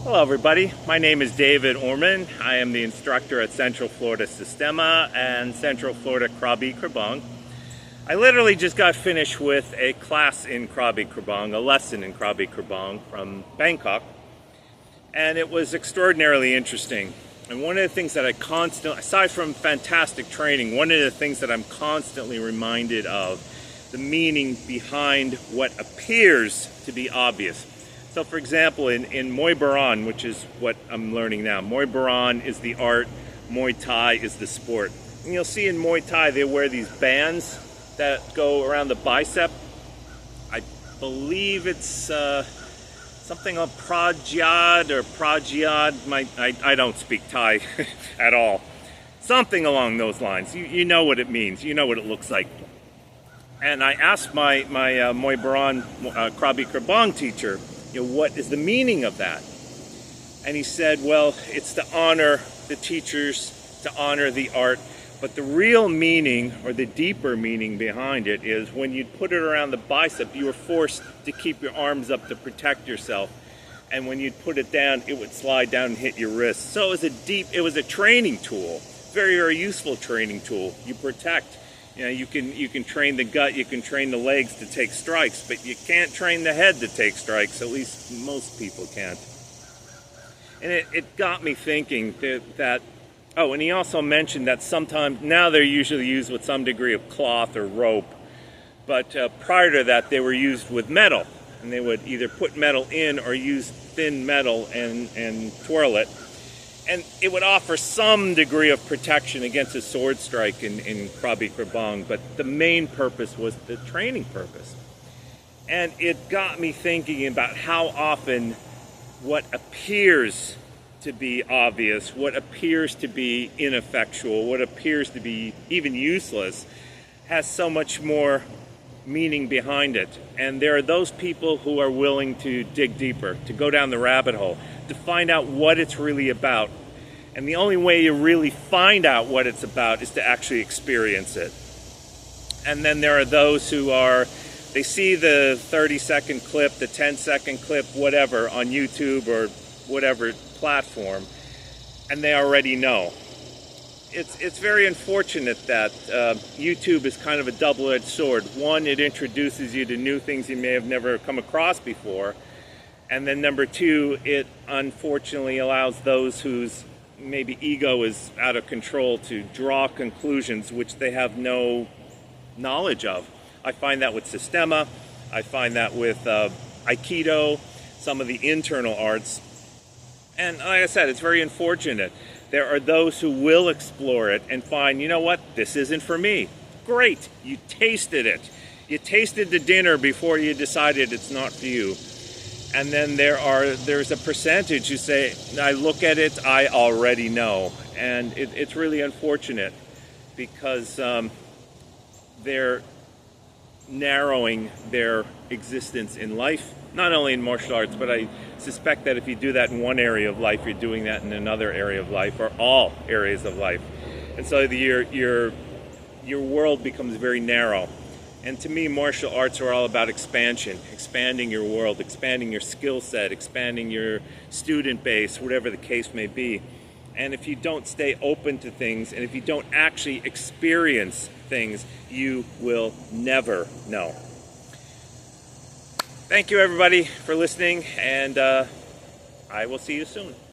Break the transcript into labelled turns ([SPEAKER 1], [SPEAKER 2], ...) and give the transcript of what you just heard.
[SPEAKER 1] Hello everybody, my name is David Orman. I am the instructor at Central Florida Sistema and Central Florida Krabi Krabong. I literally just got finished with a class in Krabi Krabong, a lesson in Krabi Krabong from Bangkok, and it was extraordinarily interesting. And one of the things that I constantly, aside from fantastic training, one of the things that I'm constantly reminded of, the meaning behind what appears to be obvious. So for example, in Muay Baran, which is what I'm learning now, Muay Baran is the art, Muay Thai is the sport. And you'll see in Muay Thai they wear these bands that go around the bicep. I believe it's something on Pradyad or Pradyad. I don't speak Thai at all. Something along those lines. You know what it means. You know what it looks like. And I asked my Muay Baran Krabi Krabong teacher, what is the meaning of that? And he said, well, it's to honor the teachers, to honor the art, but the real meaning, or the deeper meaning behind it, is when you put it around the bicep, you were forced to keep your arms up to protect yourself, and when you put it down, it would slide down and hit your wrist. So it was a training tool, very, very useful training tool. You protect. You can train the gut, you can train the legs to take strikes, but you can't train the head to take strikes. At least most people can't. And it got me thinking that oh, and he also mentioned that sometimes, now they're usually used with some degree of cloth or rope, but prior to that they were used with metal, and they would either put metal in or use thin metal and twirl it. And it would offer some degree of protection against a sword strike in Krabi Krabong, but the main purpose was the training purpose. And it got me thinking about how often what appears to be obvious, what appears to be ineffectual, what appears to be even useless, has so much more meaning behind it. And there are those people who are willing to dig deeper, to go down the rabbit hole, to find out what it's really about. And the only way you really find out what it's about is to actually experience it. And then there are those who they see the 30-second clip, the 10-second clip, whatever, on YouTube or whatever platform, and they already know. It's very unfortunate that YouTube is kind of a double-edged sword. One, it introduces you to new things you may have never come across before. And then number two, it unfortunately allows those whose maybe ego is out of control to draw conclusions which they have no knowledge of. I find that with Sistema, I find that with Aikido, some of the internal arts. And like I said, it's very unfortunate. There are those who will explore it and find, you know what, this isn't for me. Great, you tasted it. You tasted the dinner before you decided it's not for you. And then there's a percentage who say, I look at it, I already know. And it's really unfortunate because they're narrowing their existence in life, not only in martial arts, but I suspect that if you do that in one area of life, you're doing that in another area of life, or all areas of life. And so your world becomes very narrow. And to me, martial arts are all about expansion, expanding your world, expanding your skill set, expanding your student base, whatever the case may be. And if you don't stay open to things, and if you don't actually experience things, you will never know. Thank you, everybody, for listening, and I will see you soon.